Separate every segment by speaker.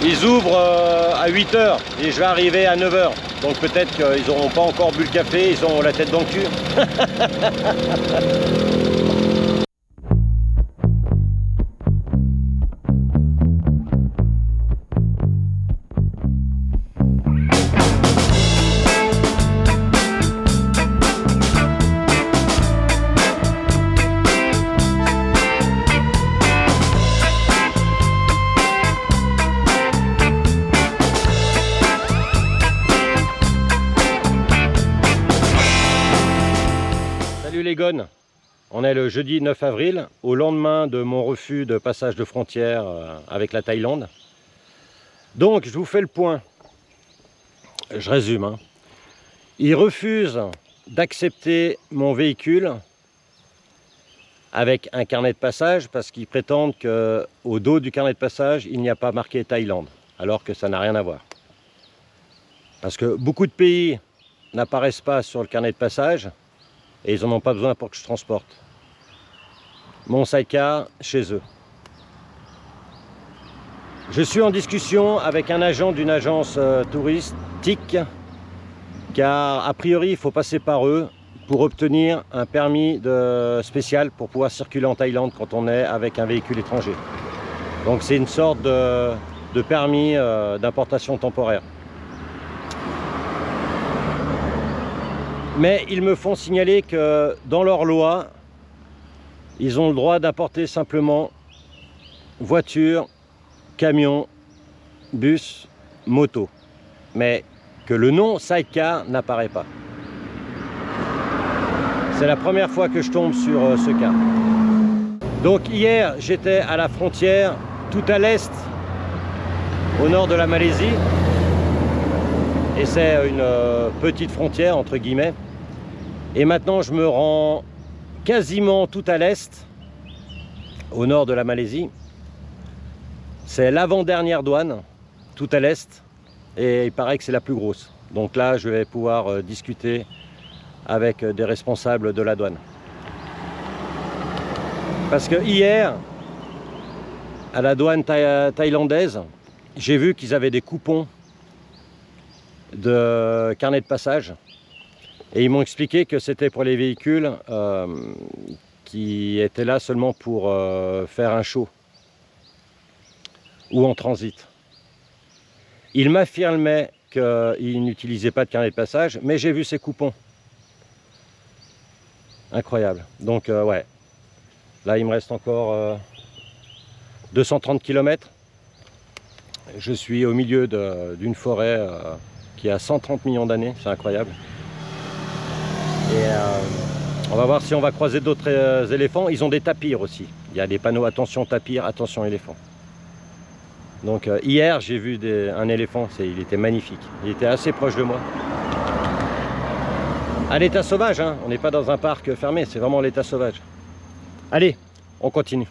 Speaker 1: Ils ouvrent à 8 h et je vais arriver à 9 h. Donc peut-être qu'ils n'auront pas encore bu le café, ils ont la tête dans le cul. Salut les gones, on est le jeudi 9 avril, au lendemain de mon refus de passage de frontière avec la Thaïlande. Donc je vous fais le point, je résume. Hein. Ils refusent d'accepter mon véhicule avec un carnet de passage parce qu'ils prétendent qu'au dos du carnet de passage, il n'y a pas marqué Thaïlande, alors que ça n'a rien à voir. Parce que beaucoup de pays n'apparaissent pas sur le carnet de passage, et ils n'en ont pas besoin pour que je transporte mon sidecar chez eux. Je suis en discussion avec un agent d'une agence touristique, car a priori il faut passer par eux pour obtenir un permis spécial pour pouvoir circuler en Thaïlande quand on est avec un véhicule étranger. Donc c'est une sorte de permis d'importation temporaire. Mais ils me font signaler que dans leur loi, ils ont le droit d'importer simplement voitures, camions, bus, moto. Mais que le nom sidecar n'apparaît pas. C'est la première fois que je tombe sur ce cas. Donc hier, j'étais à la frontière, tout à l'est, au nord de la Malaisie. Et c'est une petite frontière, entre guillemets. Et maintenant, je me rends quasiment tout à l'est, au nord de la Malaisie. C'est l'avant-dernière douane, tout à l'est. Et il paraît que c'est la plus grosse. Donc là, je vais pouvoir discuter avec des responsables de la douane. Parce que hier, à la douane thaïlandaise, j'ai vu qu'ils avaient des coupons de carnet de passage. Et ils m'ont expliqué que c'était pour les véhicules qui étaient là seulement pour faire un show ou en transit. Ils m'affirmaient qu'ils n'utilisaient pas de carnet de passage, mais j'ai vu ces coupons. Incroyable. Donc ouais, là il me reste encore 230 km. Je suis au milieu d'une forêt qui a 130 millions d'années, c'est incroyable. Et on va voir si on va croiser d'autres éléphants. Ils ont des tapirs aussi. Il y a des panneaux attention tapir, attention éléphant. Donc hier j'ai vu un éléphant, il était magnifique. Il était assez proche de moi. À l'état sauvage, hein. On n'est pas dans un parc fermé, c'est vraiment l'état sauvage. Allez, on continue.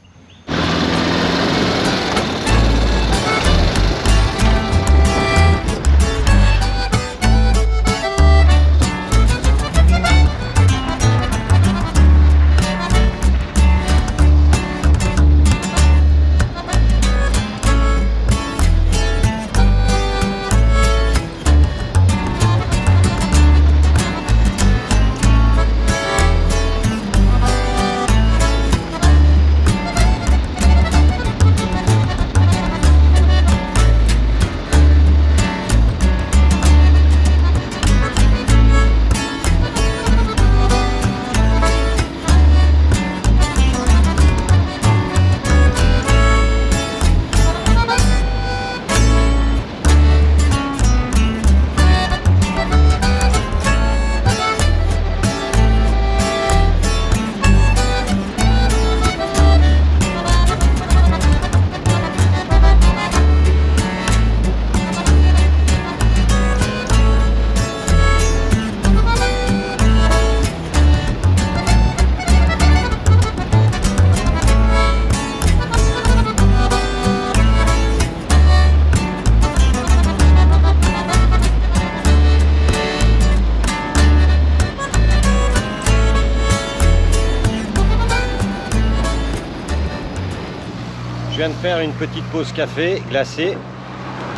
Speaker 1: Je viens de faire une petite pause café glacé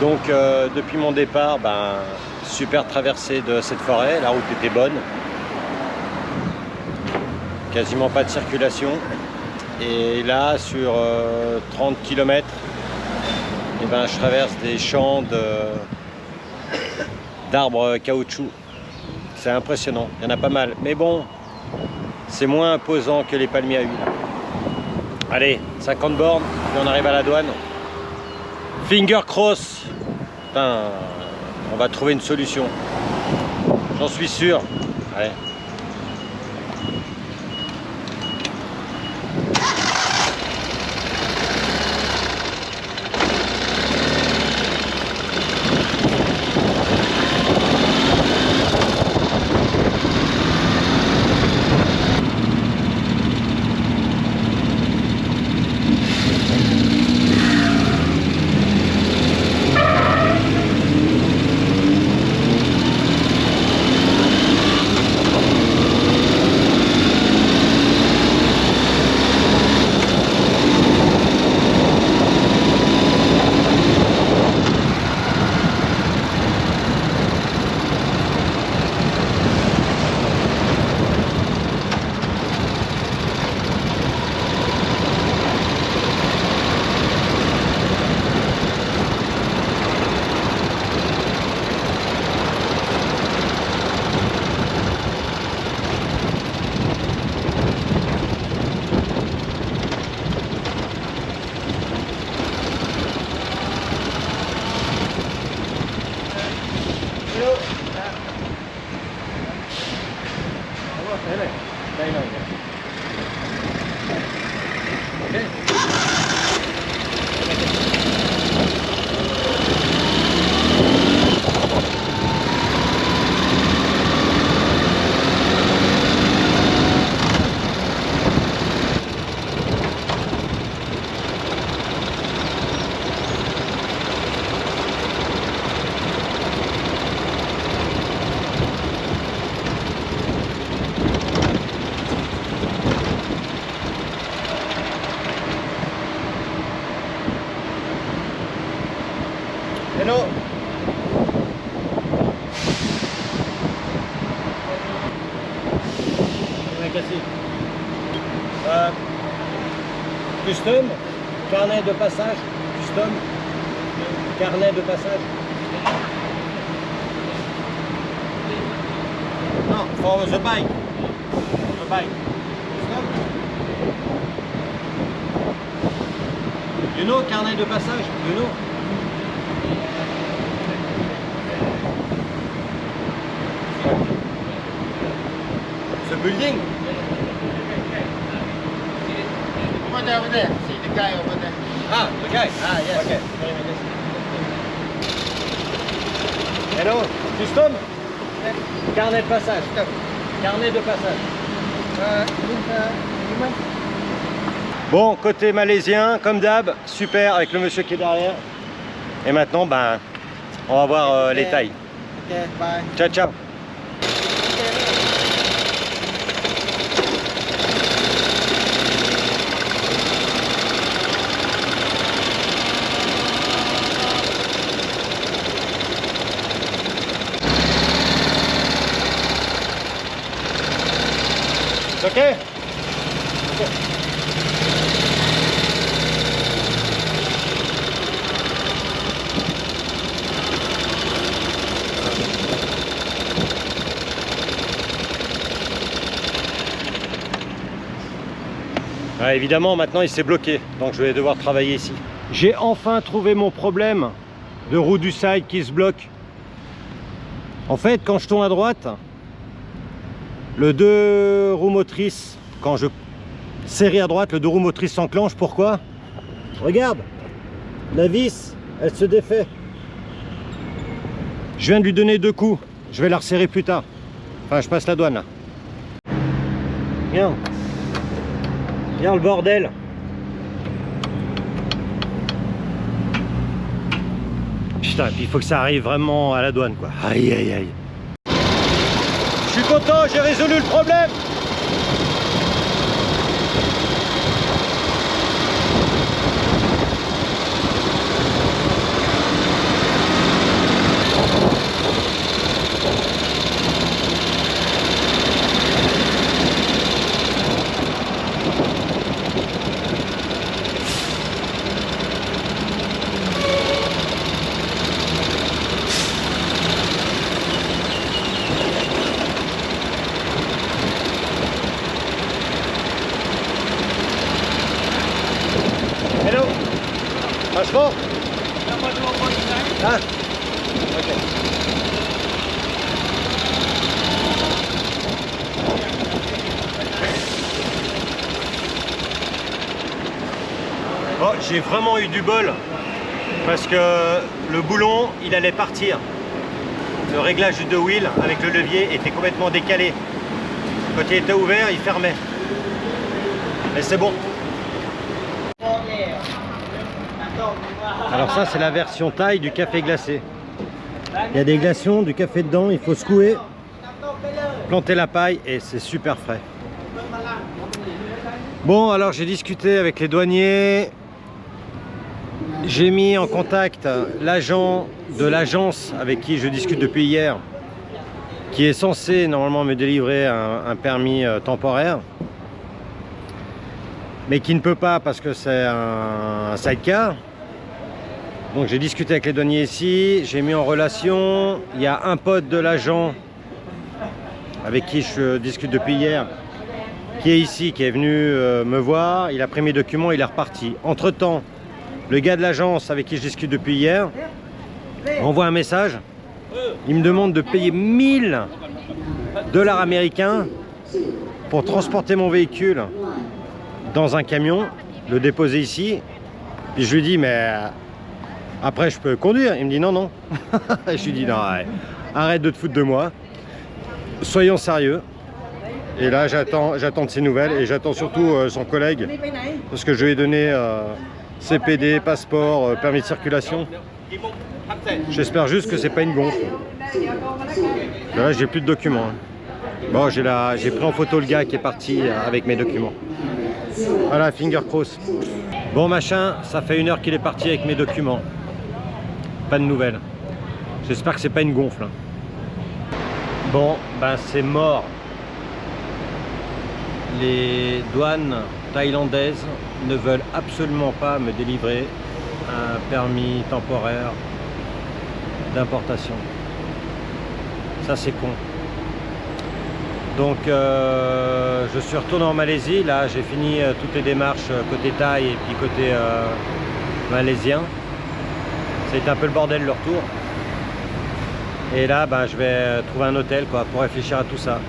Speaker 1: Donc depuis mon départ, ben, super traversée de cette forêt, la route était bonne. Quasiment pas de circulation. Et là, sur 30 km, eh ben, je traverse des champs d'arbres caoutchouc. C'est impressionnant, il y en a pas mal. Mais bon, c'est moins imposant que les palmiers à huile. Allez, 50 bornes, et on arrive à la douane. Finger cross. Putain, on va trouver une solution. J'en suis sûr. Allez. Hello. Custom, carnet de passage, custom, carnet de passage. Non, for the bike. The bike. Custom. You know, carnet de passage, you know. The building.
Speaker 2: Over there. See the guy over there.
Speaker 1: Ah, the guy.
Speaker 2: Ah, yes.
Speaker 1: Okay. Hello, custom. Carnet de passage. Carnet de passage. Bon, côté malaisien, comme d'hab, super avec le monsieur qui est derrière. Et maintenant, ben, on va voir les tailles.
Speaker 2: Ok, bye.
Speaker 1: Ciao, ciao. Ok? Ouais, évidemment, maintenant il s'est bloqué, donc je vais devoir travailler ici. J'ai enfin trouvé mon problème de roue du side qui se bloque. En fait, quand je tourne à droite, le deux roues motrices, quand je serre à droite, le deux roues motrices s'enclenche. Pourquoi? Regarde, la vis, elle se défait. Je viens de lui donner 2 coups, je vais la resserrer plus tard. Enfin, je passe la douane là. Viens. Viens le bordel. Putain, il faut que ça arrive vraiment à la douane quoi. Aïe aïe aïe. Je suis content, j'ai résolu le problème. Ah, ok. Oh, j'ai vraiment eu du bol parce que le boulon il allait partir. Le réglage du deux wheel avec le levier était complètement décalé. Quand il était ouvert, il fermait. Mais c'est bon. Alors ça c'est la version taille du café glacé. Il y a des glaçons, du café dedans, il faut secouer, planter la paille et c'est super frais. Bon, alors j'ai discuté avec les douaniers. J'ai mis en contact l'agent de l'agence avec qui je discute depuis hier, qui est censé normalement me délivrer un permis temporaire, mais qui ne peut pas parce que c'est un sidecar. Donc j'ai discuté avec les douaniers ici, j'ai mis en relation, il y a un pote de l'agent avec qui je discute depuis hier, qui est ici, qui est venu me voir, il a pris mes documents, il est reparti. Entre temps, le gars de l'agence avec qui je discute depuis hier envoie un message. Il me demande de payer 1000 $ américains pour transporter mon véhicule dans un camion, le déposer ici. Puis je lui dis, mais après je peux conduire. Il me dit non, non. Je lui dis non, arrête de te foutre de moi. Soyons sérieux. Et là j'attends de ses nouvelles et j'attends surtout son collègue parce que je lui ai donné CPD, passeport, permis de circulation. J'espère juste que c'est pas une gonfle. Là j'ai plus de documents. Bon, j'ai pris en photo le gars qui est parti avec mes documents. Voilà, finger cross. Bon machin, ça fait 1 heure qu'il est parti avec mes documents. Pas de nouvelles. J'espère que c'est pas une gonfle. Bon, ben c'est mort. Les douanes thaïlandaises ne veulent absolument pas me délivrer un permis temporaire d'importation. Ça c'est con. Donc je suis retourné en Malaisie. Là j'ai fini toutes les démarches côté thaï et puis côté malaisien. C'était un peu le bordel le retour. Et là ben, je vais trouver un hôtel quoi, pour réfléchir à tout ça.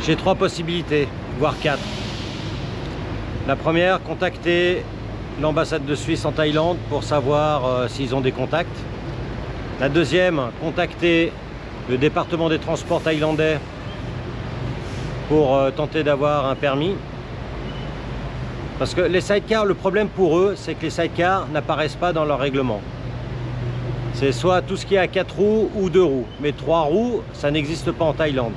Speaker 1: J'ai 3 possibilités, voire 4. La première, contacter l'ambassade de Suisse en Thaïlande pour savoir s'ils ont des contacts. La deuxième, contacter le département des transports thaïlandais pour tenter d'avoir un permis. Parce que les sidecars, le problème pour eux, c'est que les sidecars n'apparaissent pas dans leur règlement. C'est soit tout ce qui est à 4 roues ou 2 roues. Mais 3 roues, ça n'existe pas en Thaïlande.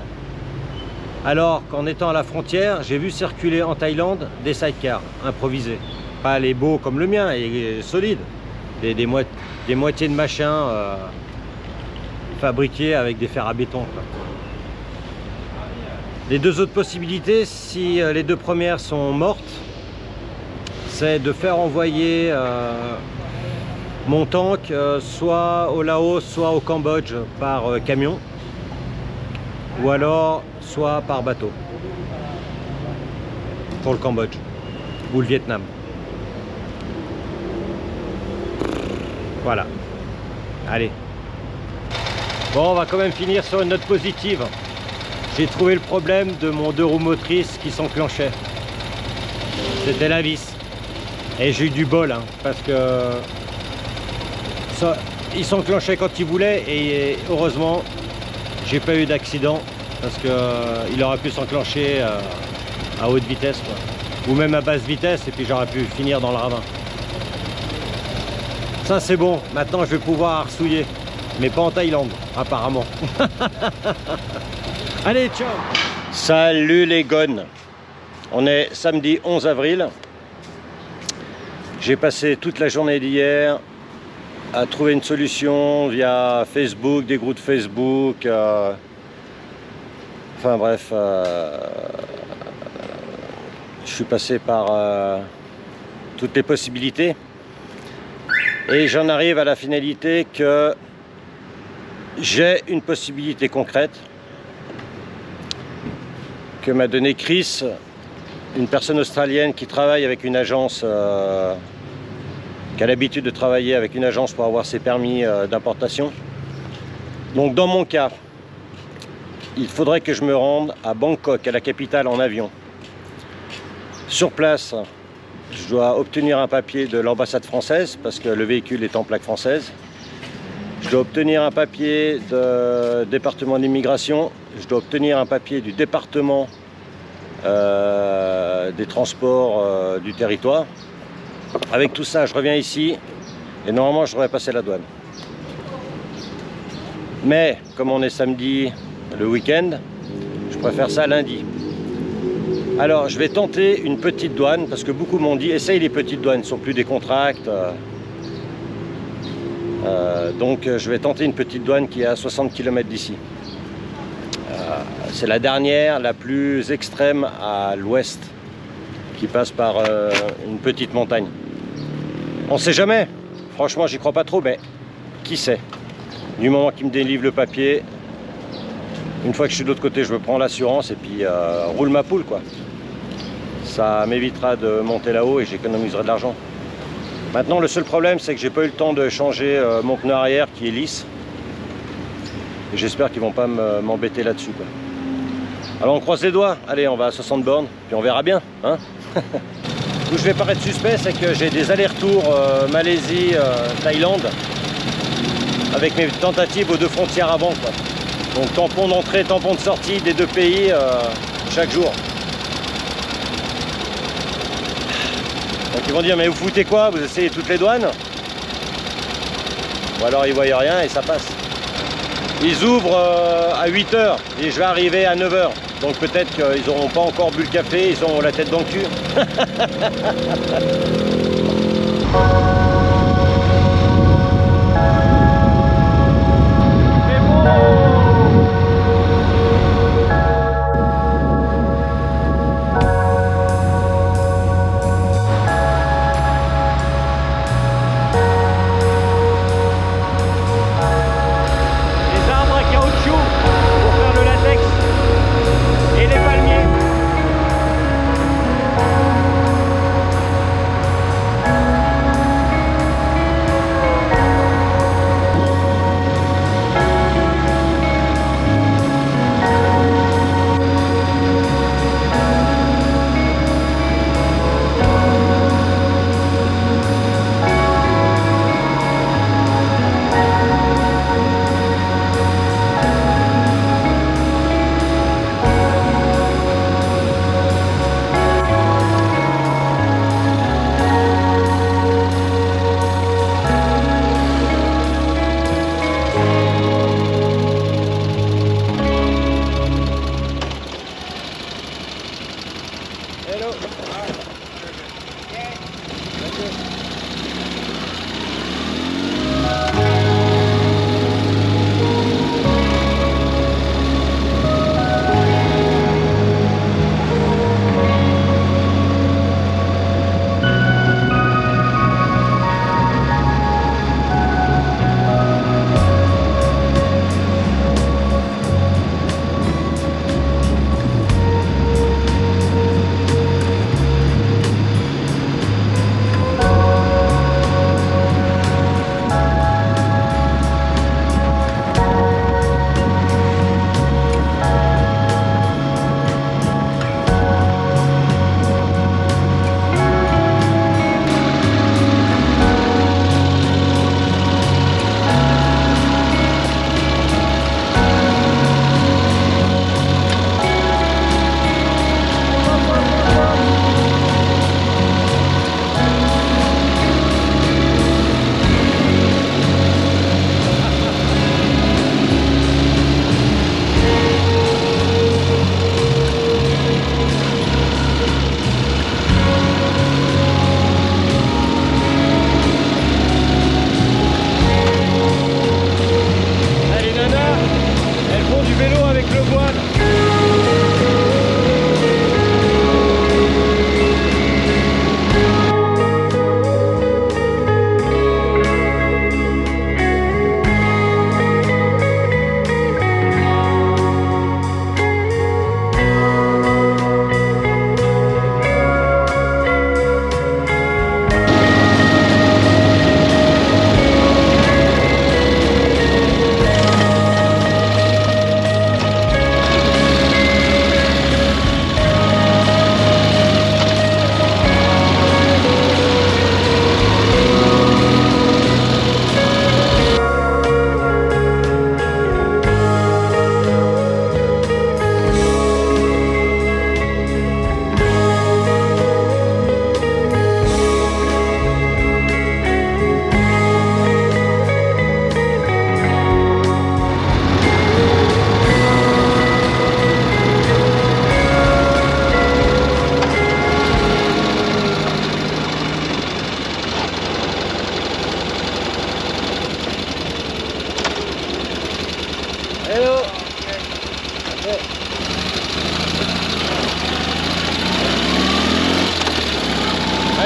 Speaker 1: Alors qu'en étant à la frontière, j'ai vu circuler en Thaïlande des sidecars improvisés. Pas les beaux comme le mien, et solides. Des moitiés de machin fabriqués avec des fers à béton. Quoi. Les 2 autres possibilités, si les 2 premières sont mortes, c'est de faire envoyer mon tank soit au Laos, soit au Cambodge par camion. Ou alors soit par bateau pour le Cambodge ou le Vietnam. Voilà. Allez. Bon, on va quand même finir sur une note positive. J'ai trouvé le problème de mon 2 roues motrices qui s'enclenchait. C'était la vis. Et j'ai eu du bol hein, parce que ça, il s'enclenchait quand il voulait et heureusement j'ai pas eu d'accident parce que il aurait pu s'enclencher à haute vitesse quoi. Ou même à basse vitesse et puis j'aurais pu finir dans le ravin. Ça c'est bon, maintenant je vais pouvoir arsouiller, mais pas en Thaïlande apparemment. Allez, ciao. Salut les gones. On est samedi 11 avril. J'ai passé toute la journée d'hier à trouver une solution via Facebook, des groupes Facebook. Enfin bref, je suis passé par toutes les possibilités. Et j'en arrive à la finalité que j'ai une possibilité concrète que m'a donné Chris, une personne australienne qui travaille avec une agence qui a l'habitude de travailler avec une agence pour avoir ses permis d'importation. Donc dans mon cas, il faudrait que je me rende à Bangkok, à la capitale, en avion. Sur place, je dois obtenir un papier de l'ambassade française, parce que le véhicule est en plaque française. Je dois obtenir un papier du département d'immigration. Je dois obtenir un papier du département des transports du territoire. Avec tout ça, je reviens ici et normalement, je devrais passer la douane. Mais, comme on est samedi, le week-end, je préfère ça lundi. Alors, je vais tenter une petite douane, parce que beaucoup m'ont dit, essaye les petites douanes, ce ne sont plus des contracts. Donc, je vais tenter une petite douane qui est à 60 km d'ici. C'est la dernière, la plus extrême à l'ouest, qui passe par une petite montagne. On ne sait jamais, franchement, j'y crois pas trop, mais qui sait? Du moment qu'il me délivre le papier, une fois que je suis de l'autre côté, je me prends l'assurance et puis roule ma poule, quoi. Ça m'évitera de monter là-haut et j'économiserai de l'argent. Maintenant, le seul problème, c'est que j'ai pas eu le temps de changer mon pneu arrière qui est lisse. Et j'espère qu'ils vont pas m'embêter là-dessus, quoi. Alors on croise les doigts. Allez, on va à 60 bornes, puis on verra bien, hein. Où je vais paraître suspect, c'est que j'ai des allers-retours Malaisie, Thaïlande, avec mes tentatives aux deux frontières avant, quoi. Donc tampon d'entrée, tampon de sortie des deux pays chaque jour. Donc ils vont dire, mais vous foutez quoi? Vous essayez toutes les douanes? Ou alors ils voient rien et ça passe. Ils ouvrent à 8 h et je vais arriver à 9 h. Donc peut-être qu'ils n'auront pas encore bu le café, ils ont la tête dans le cul.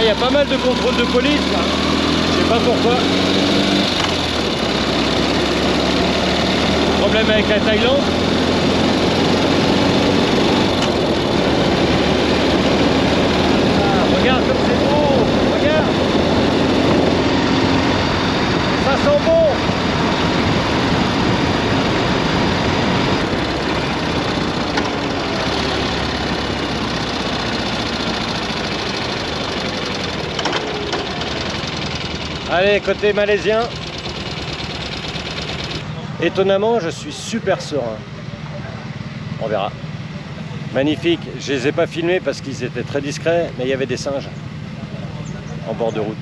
Speaker 1: y a pas mal de contrôles de police là. Je sais pas pourquoi. Problème avec la Thaïlande. Ah, regarde comme c'est beau. Regarde. Ça sent bon. Allez, côté malaisien. Étonnamment, je suis super serein. On verra. Magnifique. Je les ai pas filmés parce qu'ils étaient très discrets, mais il y avait des singes en bord de route.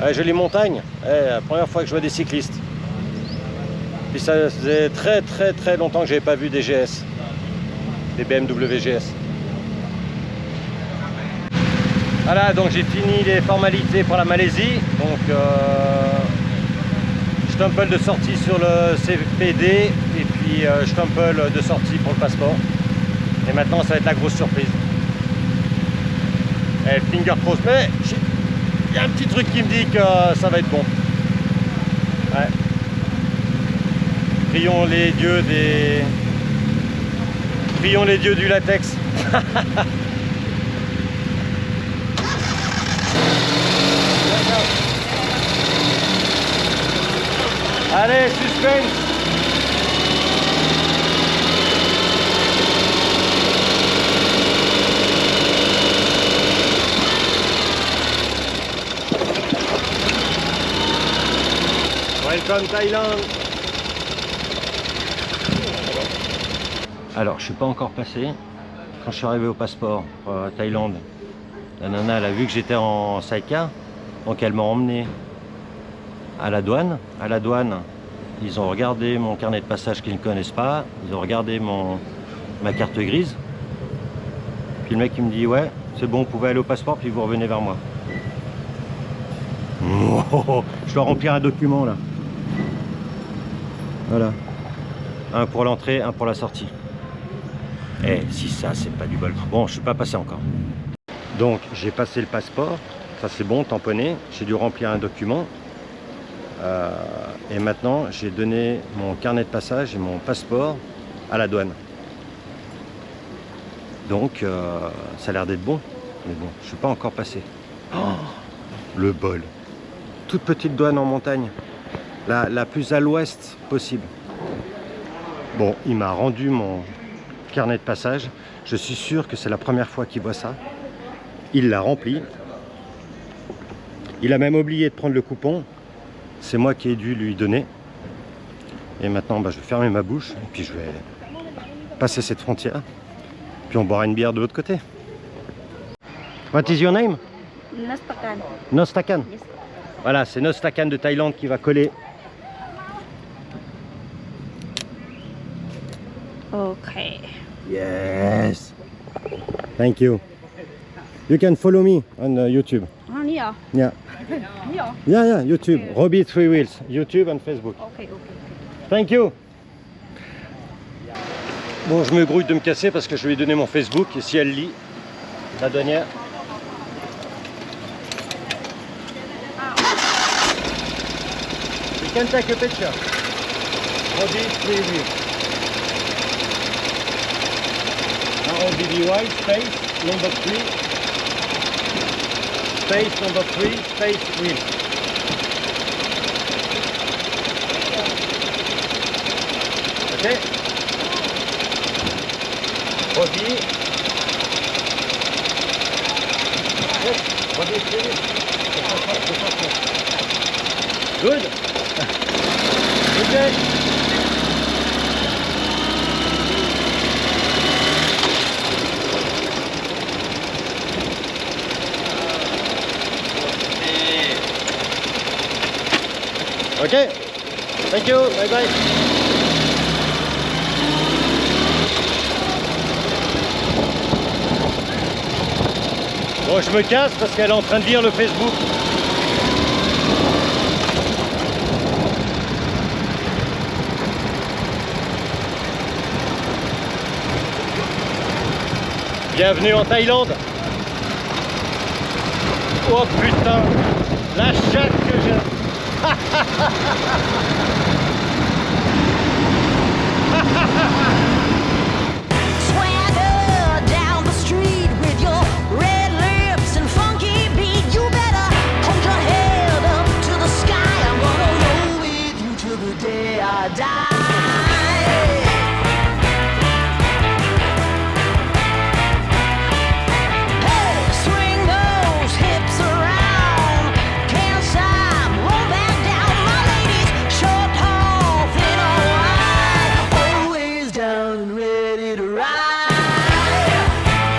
Speaker 1: Ouais, jolie montagne. Ouais, la première fois que je vois des cyclistes. Puis ça faisait très longtemps que j'avais pas vu des GS. Des BMW GS. Voilà, donc j'ai fini les formalités pour la Malaisie. Donc Stumple de sortie sur le CPD et puis Stumple de sortie pour le passeport. Et maintenant ça va être la grosse surprise. Et finger crossed, mais il y a un petit truc qui me dit que ça va être bon. Ouais. Prions les dieux du latex. Allez, suspense. Welcome Thaïlande. Alors, je suis pas encore passé. Quand je suis arrivé au passeport Thaïlande, la nana, elle a vu que j'étais en Saika, donc elle m'a emmené à la douane. À la douane, ils ont regardé mon carnet de passage qu'ils ne connaissent pas. Ils ont regardé ma carte grise. Puis le mec il me dit ouais, c'est bon, vous pouvez aller au passeport, puis vous revenez vers moi. Oh, je dois remplir un document là. Voilà. Un pour l'entrée, un pour la sortie. Eh, si ça, c'est pas du bol. Bon, je suis pas passé encore. Donc, j'ai passé le passeport. Ça, c'est bon, tamponné. J'ai dû remplir un document. Et maintenant, j'ai donné mon carnet de passage et mon passeport à la douane. Donc, ça a l'air d'être bon. Mais bon, je suis pas encore passé. Oh, le bol. Toute petite douane en montagne. La plus à l'ouest possible. Bon, il m'a rendu mon carnet de passage. Je suis sûr que c'est la première fois qu'il voit ça. Il l'a rempli. Il a même oublié de prendre le coupon. C'est moi qui ai dû lui donner. Et maintenant, je vais fermer ma bouche. Et puis je vais passer cette frontière. Puis on boira une bière de l'autre côté. What is your name?
Speaker 3: Nostakan.
Speaker 1: Nostakan.
Speaker 3: Yes.
Speaker 1: Voilà, c'est Nostakan de Thaïlande qui va coller.
Speaker 3: Okay.
Speaker 1: Yes. Thank you. You can follow me on YouTube.
Speaker 3: Ah, yeah.
Speaker 1: Yeah.
Speaker 3: Yeah.
Speaker 1: Yeah, YouTube. Robbie 3 Wheels. YouTube and Facebook.
Speaker 3: Okay.
Speaker 1: Thank you. Bon, je me grouille de me casser parce que je lui ai donné mon Facebook et si elle lit, la douanière. You can take a picture. Robbie 3 Wheels. R-O-B-B-Y, space, number 3, space, number 3, space, wheel. Ok. Robbie. Yes, Robbie 3 wheels. Good. Good day. Ok, thank you, bye bye. Bon, je me casse parce qu'elle est en train de lire le Facebook. Bienvenue en Thaïlande. Oh putain.